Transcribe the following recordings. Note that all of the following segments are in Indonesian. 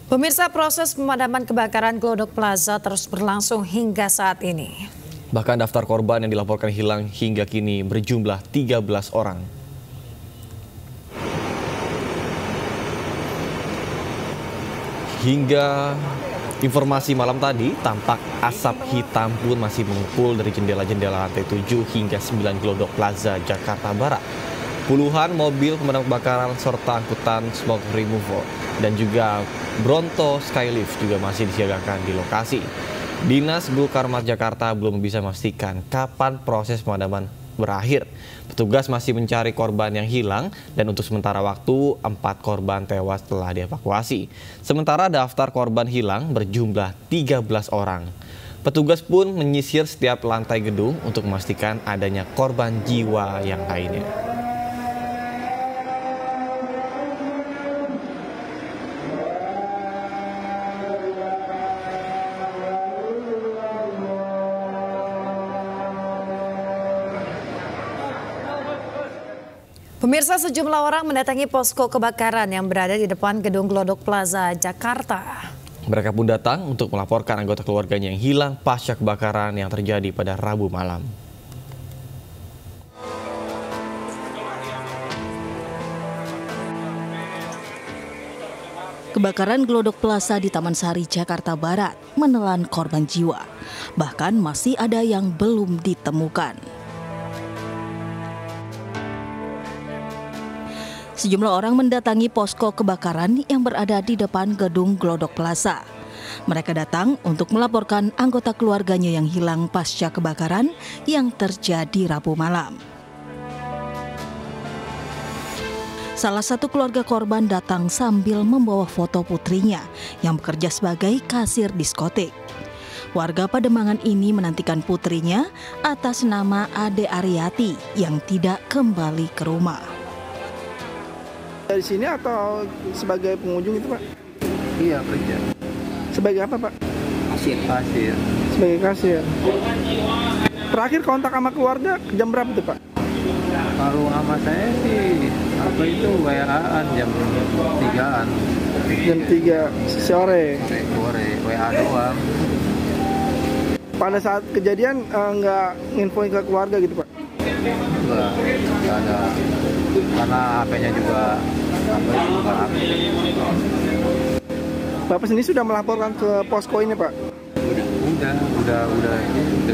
Pemirsa, proses pemadaman kebakaran Glodok Plaza terus berlangsung hingga saat ini. Bahkan daftar korban yang dilaporkan hilang hingga kini berjumlah 13 orang. Hingga informasi malam tadi, tampak asap hitam pun masih mengepul dari jendela-jendela lantai 7 hingga 9 Glodok Plaza, Jakarta Barat. Puluhan mobil pemadam kebakaran serta angkutan smoke removal dan juga Bronto Skylift juga masih disiagakan di lokasi. Dinas Gulkarmat Jakarta belum bisa memastikan kapan proses pemadaman berakhir. Petugas masih mencari korban yang hilang dan untuk sementara waktu 4 korban tewas telah dievakuasi. Sementara daftar korban hilang berjumlah 13 orang. Petugas pun menyisir setiap lantai gedung untuk memastikan adanya korban jiwa yang lainnya. Pemirsa, sejumlah orang mendatangi posko kebakaran yang berada di depan gedung Glodok Plaza, Jakarta. Mereka pun datang untuk melaporkan anggota keluarganya yang hilang pasca kebakaran yang terjadi pada Rabu malam. Kebakaran Glodok Plaza di Taman Sari, Jakarta Barat menelan korban jiwa. Bahkan masih ada yang belum ditemukan. Sejumlah orang mendatangi posko kebakaran yang berada di depan gedung Glodok Plaza. Mereka datang untuk melaporkan anggota keluarganya yang hilang pasca kebakaran yang terjadi Rabu malam. Salah satu keluarga korban datang sambil membawa foto putrinya yang bekerja sebagai kasir diskotik. Warga Pademangan ini menantikan putrinya atas nama Ade Aryati yang tidak kembali ke rumah. Dari sini atau sebagai pengunjung itu, Pak? Iya, kerja. Sebagai apa, Pak? Kasir. Sebagai kasir. Terakhir kontak sama keluarga jam berapa tuh, Pak? Kalau sama saya sih, apa itu WA-an jam 3-an. Jam 3 sore. Sore, WA doang. Pada saat kejadian nggak nginfoin ke keluarga gitu, Pak? Enggak ada. Karena HP-nya juga nggak aktif. Bapak sendiri sudah melaporkan ke posko ini, Pak? Udah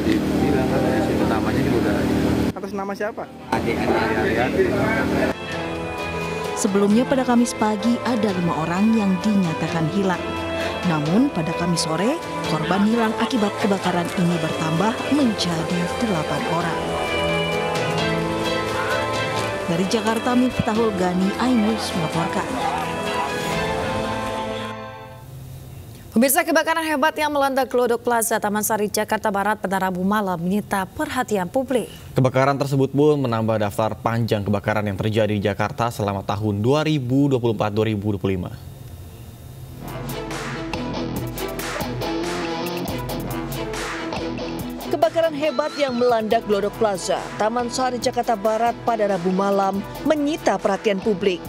dibilang kan ya, itu namanya juga udah. Atas nama siapa? Ade. Sebelumnya pada Kamis pagi ada 5 orang yang dinyatakan hilang. Namun pada Kamis sore, korban hilang akibat kebakaran ini bertambah menjadi 8 orang. Dari Jakarta, Miftahul Gani, iNews melaporkan. Pemirsa, kebakaran hebat yang melanda Glodok Plaza, Taman Sari, Jakarta Barat pada Rabu malam menyita perhatian publik. Kebakaran tersebut pun menambah daftar panjang kebakaran yang terjadi di Jakarta selama tahun 2024-2025. Kebakaran hebat yang melanda Glodok Plaza, Taman Sari, Jakarta Barat pada Rabu malam menyita perhatian publik.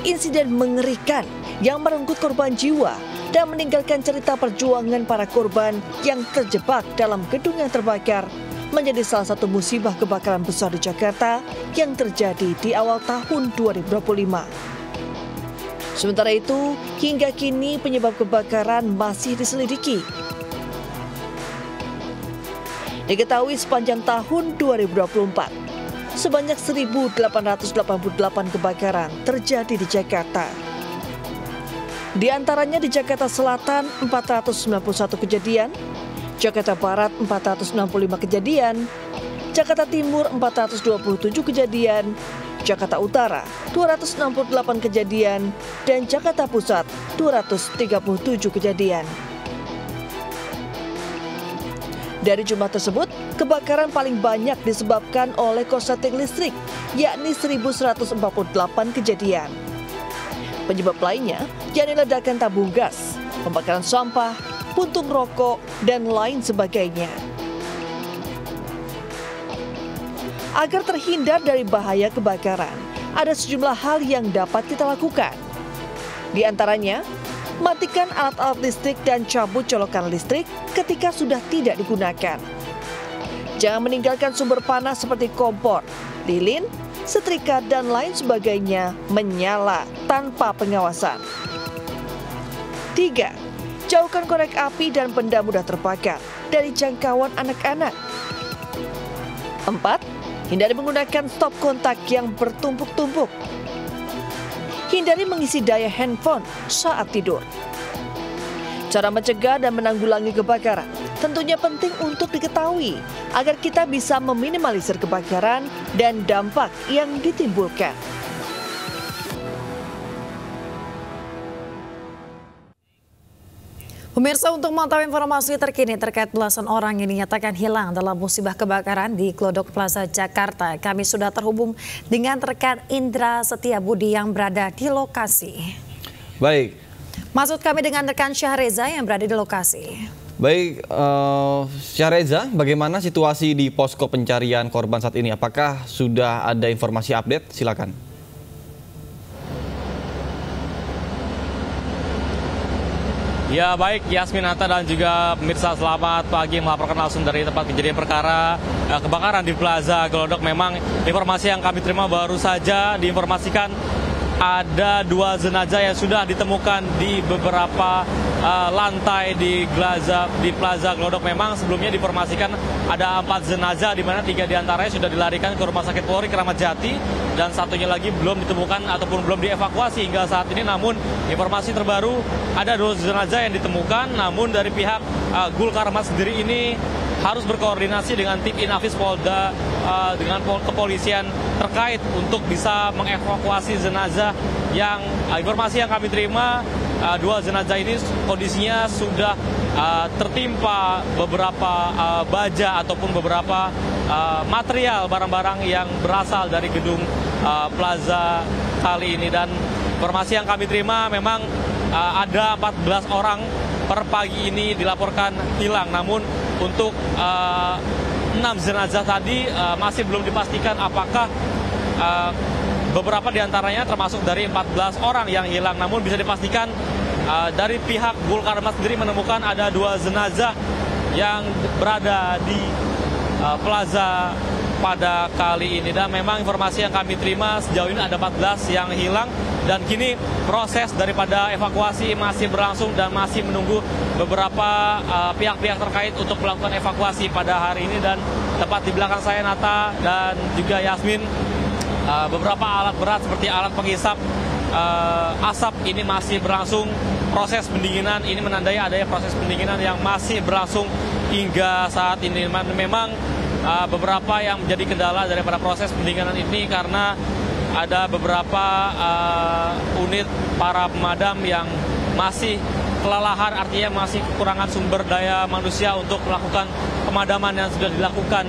Insiden mengerikan yang merenggut korban jiwa dan meninggalkan cerita perjuangan para korban yang terjebak dalam gedung yang terbakar menjadi salah satu musibah kebakaran besar di Jakarta yang terjadi di awal tahun 2025. Sementara itu, hingga kini penyebab kebakaran masih diselidiki. Diketahui sepanjang tahun 2024, sebanyak 1.888 kebakaran terjadi di Jakarta. Di antaranya di Jakarta Selatan 491 kejadian, Jakarta Barat 465 kejadian, Jakarta Timur 427 kejadian, Jakarta Utara 268 kejadian, dan Jakarta Pusat 237 kejadian. Dari jumlah tersebut, kebakaran paling banyak disebabkan oleh korsleting listrik, yakni 1.148 kejadian. Penyebab lainnya, yakni ledakan tabung gas, pembakaran sampah, puntung rokok, dan lain sebagainya. Agar terhindar dari bahaya kebakaran, ada sejumlah hal yang dapat kita lakukan. Di antaranya, matikan alat-alat listrik dan cabut colokan listrik ketika sudah tidak digunakan. Jangan meninggalkan sumber panas seperti kompor, lilin, setrika, dan lain sebagainya menyala tanpa pengawasan. 3. Jauhkan korek api dan benda mudah terbakar dari jangkauan anak-anak. 4. Hindari menggunakan stop kontak yang bertumpuk-tumpuk. Hindari mengisi daya handphone saat tidur. Cara mencegah dan menanggulangi kebakaran tentunya penting untuk diketahui agar kita bisa meminimalisir kebakaran dan dampak yang ditimbulkan. Pemirsa, untuk memantau informasi terkini terkait belasan orang yang dinyatakan hilang dalam musibah kebakaran di Glodok Plaza Jakarta, kami sudah terhubung dengan rekan Indra Setiabudi yang berada di lokasi. Baik. Maksud kami dengan rekan Syahreza yang berada di lokasi. Baik, Syahreza, bagaimana situasi di posko pencarian korban saat ini? Apakah sudah ada informasi update? Silakan. Ya baik, Yasmin, Hanta, dan juga pemirsa, selamat pagi. Melaporkan langsung dari tempat kejadian perkara kebakaran di Plaza Glodok. Memang informasi yang kami terima baru saja diinformasikan ada 2 jenazah yang sudah ditemukan di beberapa lantai di Plaza Glodok. Memang sebelumnya diinformasikan ada 4 jenazah, di mana 3 diantaranya sudah dilarikan ke Rumah Sakit Polri Kramat Jati dan satunya lagi belum ditemukan ataupun belum dievakuasi hingga saat ini. Namun informasi terbaru ada 2 jenazah yang ditemukan, namun dari pihak Gul Karmat sendiri ini harus berkoordinasi dengan tim Inafis Polda dengan kepolisian terkait untuk bisa mengevakuasi jenazah yang informasi yang kami terima 2 jenazah ini kondisinya sudah tertimpa beberapa baja ataupun beberapa material barang-barang yang berasal dari gedung Plaza kali ini. Dan informasi yang kami terima memang ada 14 orang per pagi ini dilaporkan hilang, namun untuk 6 jenazah tadi masih belum dipastikan apakah beberapa diantaranya termasuk dari 14 orang yang hilang. Namun bisa dipastikan dari pihak Gul Karmat sendiri menemukan ada 2 jenazah yang berada di Plaza pada kali ini. Dan memang informasi yang kami terima sejauh ini ada 14 yang hilang, dan kini proses daripada evakuasi masih berlangsung dan masih menunggu beberapa pihak-pihak terkait untuk melakukan evakuasi pada hari ini. Dan tepat di belakang saya, Nata dan juga Yasmin, beberapa alat berat seperti alat penghisap asap ini masih berlangsung. Proses pendinginan ini menandai adanya proses pendinginan yang masih berlangsung hingga saat ini. Memang beberapa yang menjadi kendala daripada proses pendinginan ini karena ada beberapa unit para pemadam yang masih kelelahan, artinya masih kekurangan sumber daya manusia untuk melakukan pemadaman yang sudah dilakukan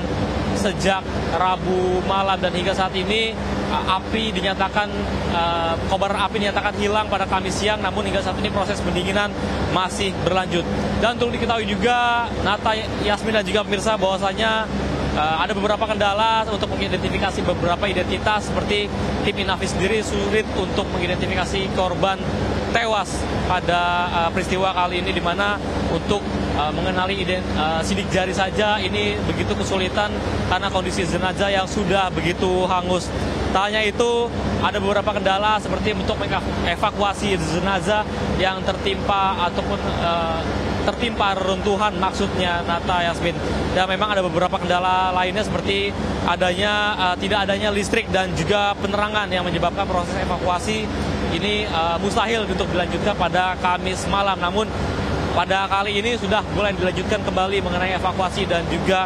sejak Rabu malam. Dan hingga saat ini api dinyatakan kobaran api dinyatakan hilang pada Kamis siang, namun hingga saat ini proses pendinginan masih berlanjut. Dan untuk diketahui juga, Nata, Yasmin, dan juga pemirsa, bahwasanya ada beberapa kendala untuk mengidentifikasi beberapa identitas, seperti tim Inafis sendiri sulit untuk mengidentifikasi korban tewas pada peristiwa kali ini, di mana untuk mengenali sidik jari saja ini begitu kesulitan karena kondisi jenazah yang sudah begitu hangus. Tak hanya itu, ada beberapa kendala seperti untuk mengevakuasi jenazah yang tertimpa ataupun tertimpa reruntuhan, maksudnya, Nata, Yasmin. Dan memang ada beberapa kendala lainnya seperti tidak adanya listrik dan juga penerangan yang menyebabkan proses evakuasi ini mustahil untuk dilanjutkan pada Kamis malam. Namun pada kali ini sudah mulai dilanjutkan kembali mengenai evakuasi dan juga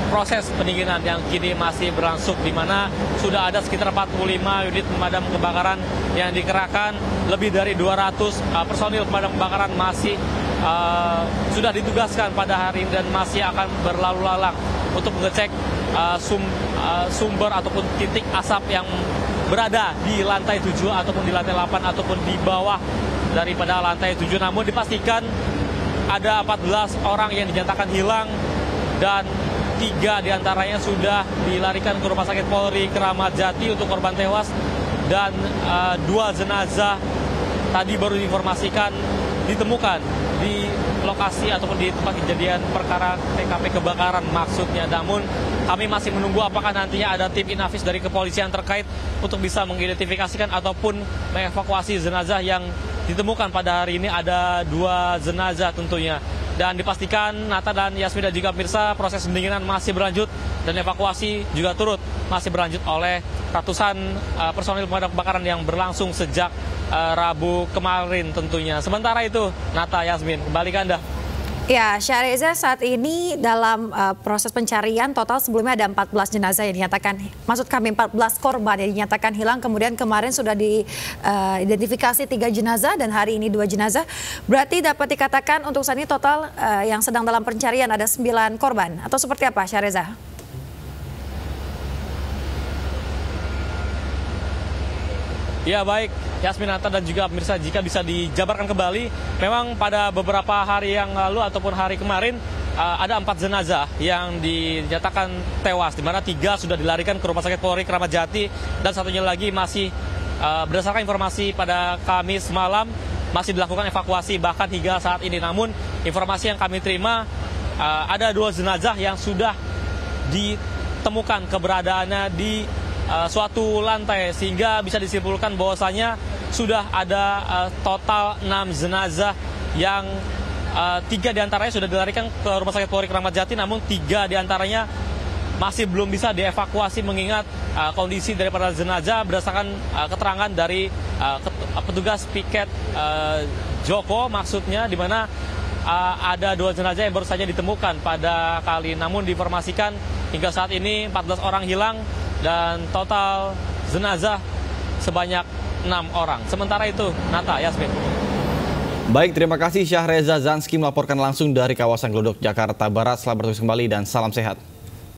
proses pendinginan yang kini masih berlangsung, di mana sudah ada sekitar 45 unit pemadam kebakaran yang dikerahkan. Lebih dari 200 personil pemadam kebakaran masih sudah ditugaskan pada hari ini dan masih akan berlalu lalang untuk mengecek sumber ataupun titik asap yang berada di lantai 7 ataupun di lantai 8 ataupun di bawah daripada lantai 7. Namun dipastikan ada 14 orang yang dinyatakan hilang dan 3 diantaranya sudah dilarikan ke Rumah Sakit Polri Kramat Jati untuk korban tewas, dan 2 jenazah tadi baru diinformasikan ditemukan di lokasi ataupun di tempat kejadian perkara TKP kebakaran maksudnya. Namun kami masih menunggu apakah nantinya ada tim Inafis dari kepolisian terkait untuk bisa mengidentifikasikan ataupun mengevakuasi jenazah yang ditemukan pada hari ini. Ada 2 jenazah tentunya. Dan dipastikan Nata dan Yasmin dan juga pemirsa, proses pendinginan masih berlanjut dan evakuasi juga turut masih berlanjut oleh ratusan personil pemadam kebakaran yang berlangsung sejak Rabu kemarin tentunya. Sementara itu, Nata, Yasmin, kembali ke Anda. Ya, Syahreza, saat ini dalam proses pencarian total sebelumnya ada 14 jenazah yang dinyatakan, maksud kami 14 korban yang dinyatakan hilang, kemudian kemarin sudah diidentifikasi 3 jenazah dan hari ini 2 jenazah. Berarti dapat dikatakan untuk saat ini total yang sedang dalam pencarian ada 9 korban atau seperti apa, Syahreza? Ya baik, Yasmin, Nata dan juga pemirsa, jika bisa dijabarkan kembali, memang pada beberapa hari yang lalu ataupun hari kemarin ada 4 jenazah yang dinyatakan tewas, di mana 3 sudah dilarikan ke Rumah Sakit Polri Kramat Jati dan satunya lagi masih berdasarkan informasi pada Kamis malam masih dilakukan evakuasi bahkan hingga saat ini. Namun informasi yang kami terima ada 2 jenazah yang sudah ditemukan keberadaannya di suatu lantai, sehingga bisa disimpulkan bahwasanya sudah ada total 6 jenazah yang 3 diantaranya sudah dilarikan ke Rumah Sakit Polri Kramat Jati, namun 3 diantaranya masih belum bisa dievakuasi mengingat kondisi daripada jenazah berdasarkan keterangan dari petugas piket Joko maksudnya, di mana ada 2 jenazah yang baru saja ditemukan pada kali, namun diinformasikan hingga saat ini 14 orang hilang dan total jenazah sebanyak 6 orang. Sementara itu, Nata, Yasmin. Baik, terima kasih Syahreza Zanski melaporkan langsung dari kawasan Glodok, Jakarta Barat. Selamat bertugas kembali dan salam sehat.